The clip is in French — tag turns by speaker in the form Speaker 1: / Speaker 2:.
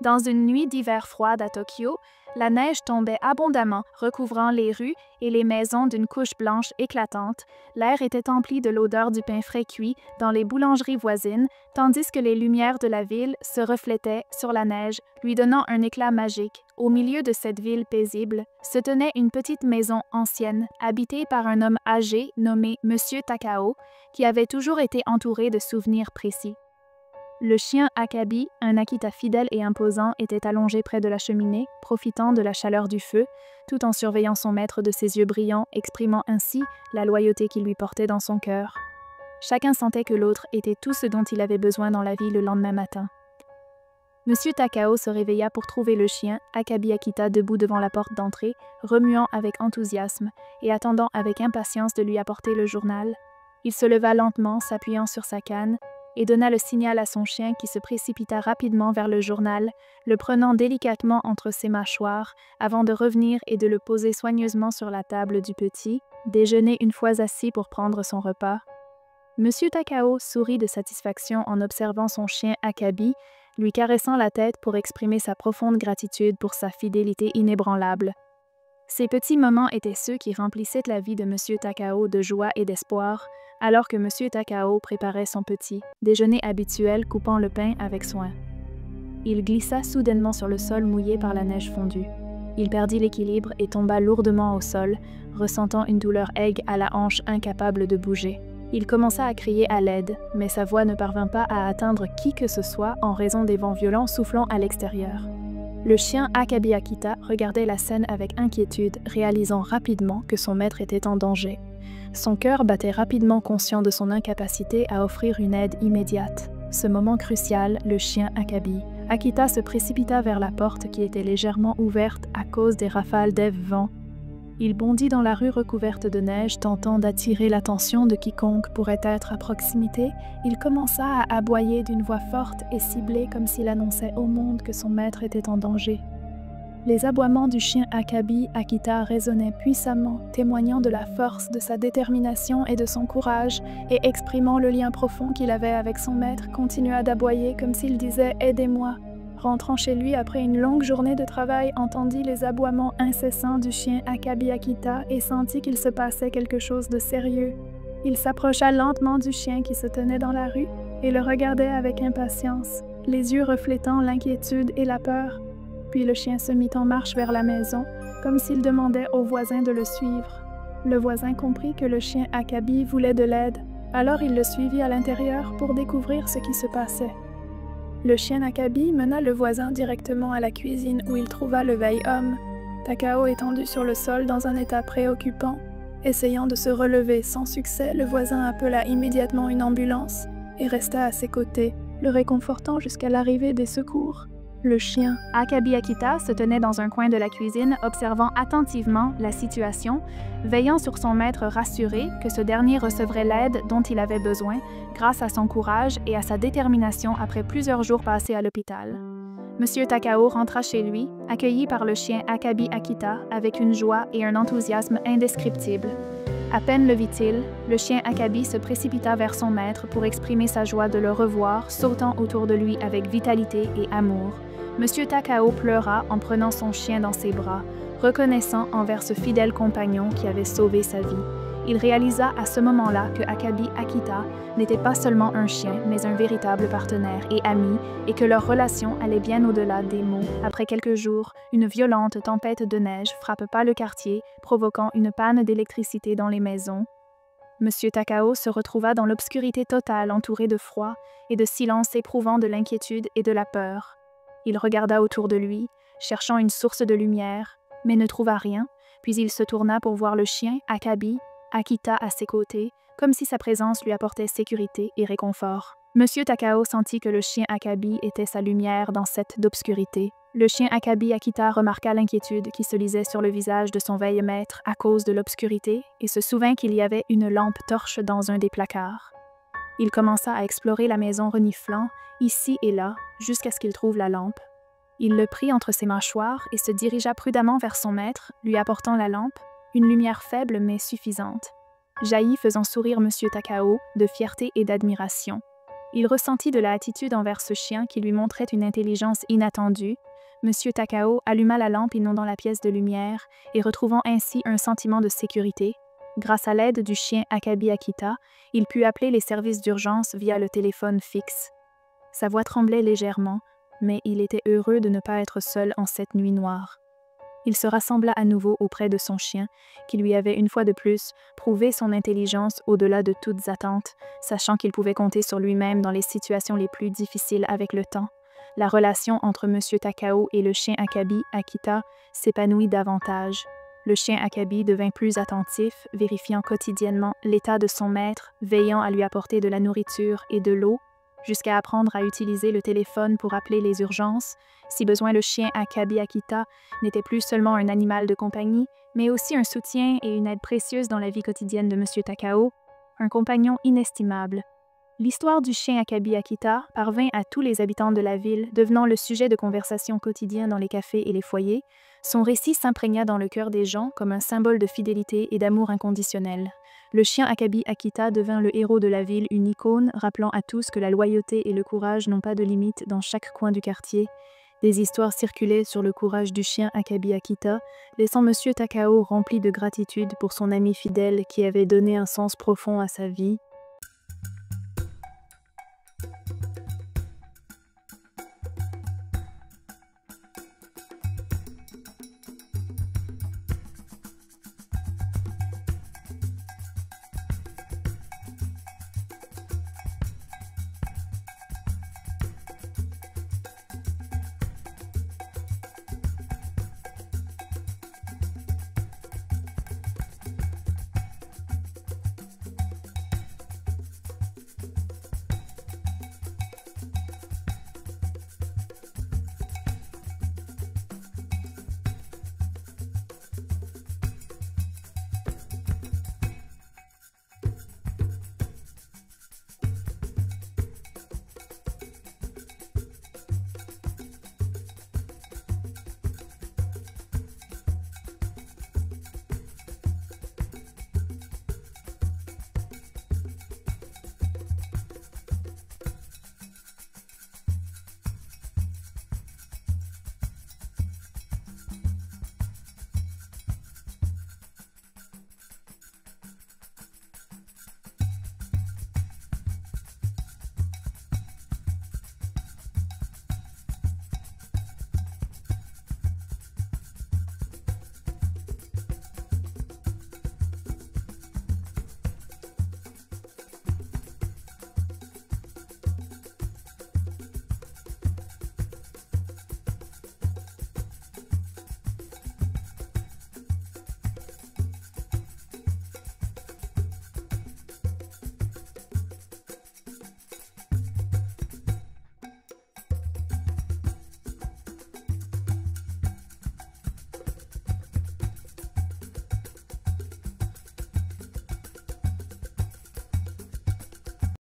Speaker 1: Dans une nuit d'hiver froide à Tokyo, la neige tombait abondamment, recouvrant les rues et les maisons d'une couche blanche éclatante. L'air était empli de l'odeur du pain frais cuit dans les boulangeries voisines, tandis que les lumières de la ville se reflétaient sur la neige, lui donnant un éclat magique. Au milieu de cette ville paisible se tenait une petite maison ancienne, habitée par un homme âgé nommé Monsieur Takao, qui avait toujours été entouré de souvenirs précis. Le chien Akabi, un Akita fidèle et imposant, était allongé près de la cheminée, profitant de la chaleur du feu, tout en surveillant son maître de ses yeux brillants, exprimant ainsi la loyauté qu'il lui portait dans son cœur. Chacun sentait que l'autre était tout ce dont il avait besoin dans la vie le lendemain matin. Monsieur Takao se réveilla pour trouver le chien, Akabi Akita, debout devant la porte d'entrée, remuant avec enthousiasme et attendant avec impatience de lui apporter le journal. Il se leva lentement, s'appuyant sur sa canne, et donna le signal à son chien qui se précipita rapidement vers le journal, le prenant délicatement entre ses mâchoires avant de revenir et de le poser soigneusement sur la table du petit, déjeuner une fois assis pour prendre son repas. Monsieur Takao sourit de satisfaction en observant son chien Akabi, lui caressant la tête pour exprimer sa profonde gratitude pour sa fidélité inébranlable. Ces petits moments étaient ceux qui remplissaient la vie de Monsieur Takao de joie et d'espoir, alors que Monsieur Takao préparait son petit déjeuner habituel, coupant le pain avec soin. Il glissa soudainement sur le sol mouillé par la neige fondue. Il perdit l'équilibre et tomba lourdement au sol, ressentant une douleur aiguë à la hanche, incapable de bouger. Il commença à crier à l'aide, mais sa voix ne parvint pas à atteindre qui que ce soit en raison des vents violents soufflant à l'extérieur. Le chien Akabi Akita regardait la scène avec inquiétude, réalisant rapidement que son maître était en danger. Son cœur battait rapidement, conscient de son incapacité à offrir une aide immédiate. Ce moment crucial, le chien Akabi Akita se précipita vers la porte qui était légèrement ouverte à cause des rafales d'Ève-vent. Il bondit dans la rue recouverte de neige, tentant d'attirer l'attention de quiconque pourrait être à proximité. Il commença à aboyer d'une voix forte et ciblée comme s'il annonçait au monde que son maître était en danger. Les aboiements du chien Akabi Akita résonnaient puissamment, témoignant de la force de sa détermination et de son courage, et exprimant le lien profond qu'il avait avec son maître, continua d'aboyer comme s'il disait « Aidez-moi ». Rentrant chez lui après une longue journée de travail, entendit les aboiements incessants du chien Akabi Akita et sentit qu'il se passait quelque chose de sérieux. Il s'approcha lentement du chien qui se tenait dans la rue et le regardait avec impatience, les yeux reflétant l'inquiétude et la peur. Puis le chien se mit en marche vers la maison, comme s'il demandait au voisin de le suivre. Le voisin comprit que le chien Akabi voulait de l'aide, alors il le suivit à l'intérieur pour découvrir ce qui se passait. Le chien Akabi mena le voisin directement à la cuisine où il trouva le vieil homme, Takao étendu sur le sol dans un état préoccupant. Essayant de se relever sans succès, le voisin appela immédiatement une ambulance et resta à ses côtés, le réconfortant jusqu'à l'arrivée des secours. Le chien Akabi Akita se tenait dans un coin de la cuisine, observant attentivement la situation, veillant sur son maître rassuré que ce dernier recevrait l'aide dont il avait besoin grâce à son courage et à sa détermination après plusieurs jours passés à l'hôpital. Monsieur Takao rentra chez lui, accueilli par le chien Akabi Akita avec une joie et un enthousiasme indescriptibles. À peine le vit-il, le chien Akabi se précipita vers son maître pour exprimer sa joie de le revoir, sautant autour de lui avec vitalité et amour. Monsieur Takao pleura en prenant son chien dans ses bras, reconnaissant envers ce fidèle compagnon qui avait sauvé sa vie. Il réalisa à ce moment-là que Akabi Akita n'était pas seulement un chien, mais un véritable partenaire et ami, et que leur relation allait bien au-delà des mots. Après quelques jours, une violente tempête de neige frappa le quartier, provoquant une panne d'électricité dans les maisons. Monsieur Takao se retrouva dans l'obscurité totale, entouré de froid et de silence éprouvant de l'inquiétude et de la peur. Il regarda autour de lui, cherchant une source de lumière, mais ne trouva rien, puis il se tourna pour voir le chien Akabi Akita à ses côtés, comme si sa présence lui apportait sécurité et réconfort. Monsieur Takao sentit que le chien Akabi était sa lumière dans cette obscurité. Le chien Akabi Akita remarqua l'inquiétude qui se lisait sur le visage de son vieil maître à cause de l'obscurité et se souvint qu'il y avait une lampe torche dans un des placards. Il commença à explorer la maison reniflant, ici et là, jusqu'à ce qu'il trouve la lampe. Il le prit entre ses mâchoires et se dirigea prudemment vers son maître, lui apportant la lampe, une lumière faible mais suffisante, jaillit faisant sourire Monsieur Takao de fierté et d'admiration. Il ressentit de la hâtitude envers ce chien qui lui montrait une intelligence inattendue. Monsieur Takao alluma la lampe inondant la pièce de lumière et retrouvant ainsi un sentiment de sécurité. Grâce à l'aide du chien Akabi Akita, il put appeler les services d'urgence via le téléphone fixe. Sa voix tremblait légèrement, mais il était heureux de ne pas être seul en cette nuit noire. Il se rassembla à nouveau auprès de son chien, qui lui avait une fois de plus prouvé son intelligence au-delà de toutes attentes, sachant qu'il pouvait compter sur lui-même dans les situations les plus difficiles avec le temps. La relation entre M. Takao et le chien Akabi Akita s'épanouit davantage. Le chien Akabi devint plus attentif, vérifiant quotidiennement l'état de son maître, veillant à lui apporter de la nourriture et de l'eau, jusqu'à apprendre à utiliser le téléphone pour appeler les urgences. Si besoin, le chien Akabi Akita n'était plus seulement un animal de compagnie, mais aussi un soutien et une aide précieuse dans la vie quotidienne de M. Takao, un compagnon inestimable. L'histoire du chien Akabi Akita parvint à tous les habitants de la ville, devenant le sujet de conversation quotidien dans les cafés et les foyers. Son récit s'imprégna dans le cœur des gens comme un symbole de fidélité et d'amour inconditionnel. Le chien Akabi Akita devint le héros de la ville, une icône rappelant à tous que la loyauté et le courage n'ont pas de limite dans chaque coin du quartier. Des histoires circulaient sur le courage du chien Akabi Akita, laissant M. Takao rempli de gratitude pour son ami fidèle qui avait donné un sens profond à sa vie.